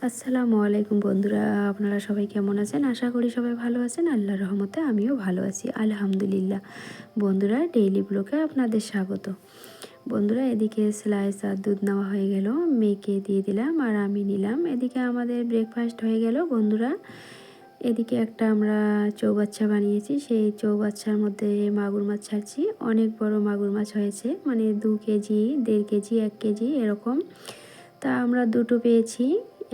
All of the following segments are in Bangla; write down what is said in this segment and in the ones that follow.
আসসালামু আলাইকুম বন্ধুরা, আপনারা সবাই কেমন আছেন? আশা করি সবাই ভালো আছেন। আল্লাহর রহমতে আমিও ভালো আছি, আলহামদুলিল্লাহ। বন্ধুরা, ডেইলি ব্লগে আপনাদের স্বাগত। বন্ধুরা, এদিকে স্লাইস আর দুধ নেওয়া হয়ে গেল, মেয়েকে দিয়ে দিলাম আর আমি নিলাম। এদিকে আমাদের ব্রেকফাস্ট হয়ে গেল বন্ধুরা। এদিকে একটা আমরা চৌবাচ্চা বানিয়েছি, সেই চৌবাচ্চার মধ্যে মাগুর মাছ ছাড়ছি। অনেক বড় মাগুর মাছ হয়েছে, মানে 2 কেজি, 1.5 কেজি, 1 কেজি এরকম। তা আমরা দুটো পেয়েছি,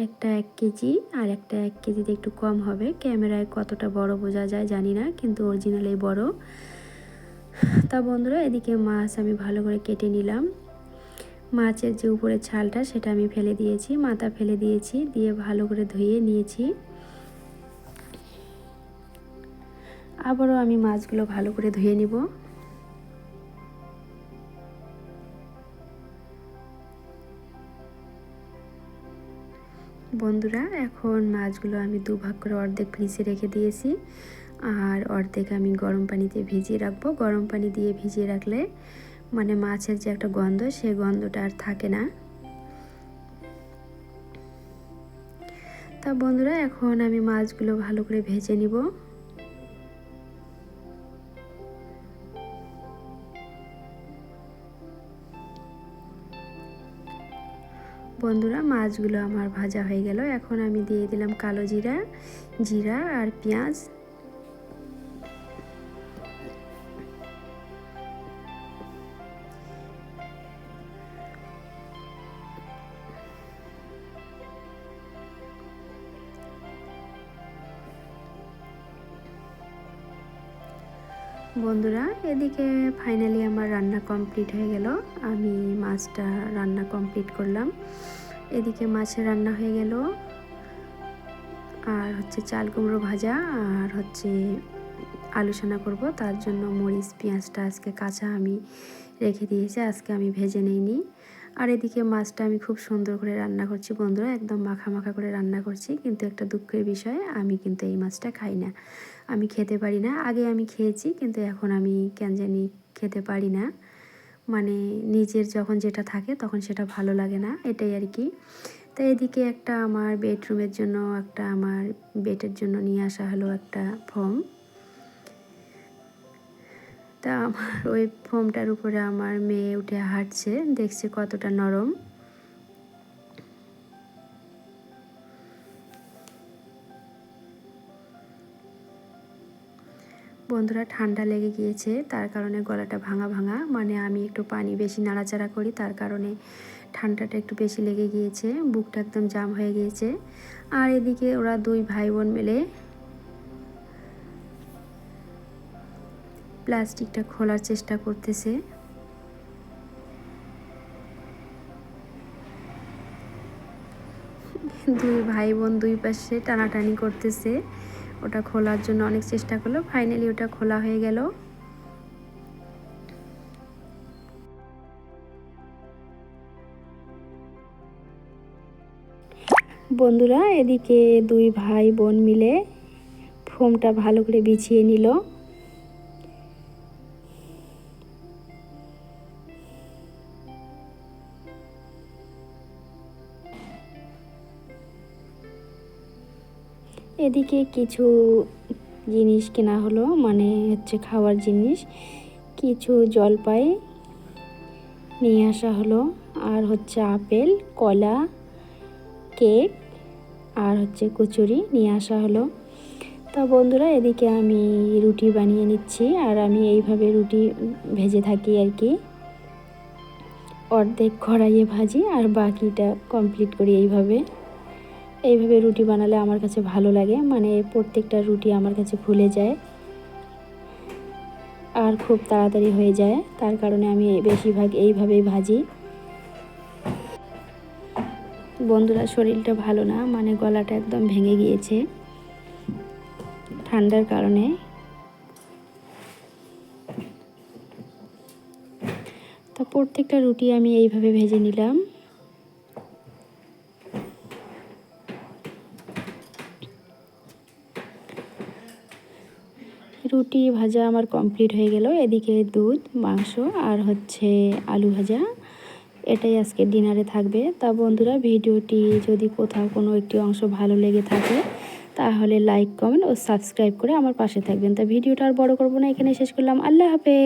একটা 1 কেজি আর একটা 1 কেজিতে একটু কম হবে। ক্যামেরায় কতটা বড় বোঝা যায় জানি না, কিন্তু অরিজিনালি বড়। তা বন্ধুরা, এদিকে মাছ আমি ভালো করে কেটে নিলাম। মাছের যে উপরের ছালটা সেটা আমি ফেলে দিয়েছি, মাথা ফেলে দিয়েছি, দিয়ে ভালো করে ধুয়ে নিয়েছি। আবারও আমি মাছগুলো ভালো করে ধুয়ে নিব। বন্ধুরা, এখন মাছগুলো আমি দুভাগ করে অর্ধেক ফ্রিজে রেখে দিয়েছি আর অর্ধেক আমি গরম পানিতে ভিজিয়ে রাখবো। গরম পানি দিয়ে ভিজিয়ে রাখলে মানে মাছের যে একটা গন্ধ, সেই গন্ধটা আর থাকে না। তা বন্ধুরা, এখন আমি মাছগুলো ভালো করে ভেজে নিব। বন্ধুরা, মাছগুলো আমার ভাজা হয়ে গেল। এখন আমি দিয়ে দিলাম কালো জিরা, জিরা আর পেঁয়াজ। বন্ধুরা, এদিকে ফাইনালি আমার রান্না কমপ্লিট হয়ে গেল। আমি মাছটা রান্না কমপ্লিট করলাম। এদিকে মাছের রান্না হয়ে গেল, আর হচ্ছে চাল কুমড়ো ভাজা, আর হচ্ছে আলু সানা করব। তার জন্য মরিচ পেঁয়াজটা আজকে কাঁচা আমি রেখে দিয়েছি, আজকে আমি ভেজে নিইনি। আর এদিকে মাছটা আমি খুব সুন্দর করে রান্না করছি বন্ধুরা, একদম মাখা মাখা করে রান্না করছি। কিন্তু একটা দুঃখের বিষয়, আমি কিন্তু এই মাছটা খাই না, আমি খেতে পারি না। আগে আমি খেয়েছি, কিন্তু এখন আমি কেন জানি খেতে পারি না। মানে নিজের যখন যেটা থাকে তখন সেটা ভালো লাগে না, এটাই আর কি। তো এদিকে একটা আমার বেডরুমের জন্য, একটা আমার বেডের জন্য নিয়ে আসা হলো একটা ফোম। তা আমার ওই ফোমটার উপরে আমার মেয়ে উঠে হাঁটছে, দেখছে কতটা নরম। বন্ধুরা, ঠান্ডা লেগে গিয়েছে, তার কারণে গলাটা ভাঙা ভাঙা। মানে আমি একটু পানি বেশি নাড়াচাড়া করি, তার কারণে ঠান্ডাটা একটু বেশি লেগে গিয়েছে, বুকটা একদম জাম হয়ে গিয়েছে। আর এদিকে ওরা 2 ভাই বোন মিলে প্লাস্টিকটা খোলার চেষ্টা করতেছে। দুই ভাই বোন দুই পাশে টানাটানি করতেছে, ওটা খোলার জন্য অনেক চেষ্টা করলো, ফাইনালি ওটা খোলা হয়ে গেল। বন্ধুরা, এদিকে 2 ভাই বোন মিলে ফোমটা ভালো করে বিছিয়ে নিল। এদিকে কিছু জিনিস কেনা হলো, মানে হচ্ছে খাওয়ার জিনিস। কিছু জলপাই নিয়ে আসা হলো, আর হচ্ছে আপেল, কলা, কেক, আর হচ্ছে কচুরি নিয়ে আসা হলো। তা বন্ধুরা, এদিকে আমি রুটি বানিয়ে নিচ্ছি, আর আমি এইভাবে রুটি ভেজে থাকি আর কি। অর্ধেক কড়াইয়ে ভাজি আর বাকিটা কমপ্লিট করি এইভাবে। এইভাবে রুটি বানালে আমার কাছে ভালো লাগে, মানে প্রত্যেকটা রুটি আমার কাছে ফুলে যায় আর খুব তাড়াতাড়ি হয়ে যায়, তার কারণে আমি বেশিরভাগ এইভাবেই ভাজি। বন্ধুরা, শরীরটা ভালো না, মানে গলাটা একদম ভেঙে গিয়েছে ঠান্ডার কারণে। তো প্রত্যেকটা রুটি আমি এইভাবে ভেজে নিলাম। রুটি ভাজা আমার কমপ্লিট হয়ে গেল। এদিকে দুধ, মাংস আর হচ্ছে আলু ভাজা, এটাই আজকে ডিনারে থাকবে। তা বন্ধুরা, ভিডিওটি যদি কোথাও কোনো একটি অংশ ভালো লেগে থাকে তাহলে লাইক, কমেন্ট ও সাবস্ক্রাইব করে আমার পাশে থাকবেন। তা ভিডিওটা আর বড় করব না, এখানে শেষ করলাম। আল্লাহ হাফেজ।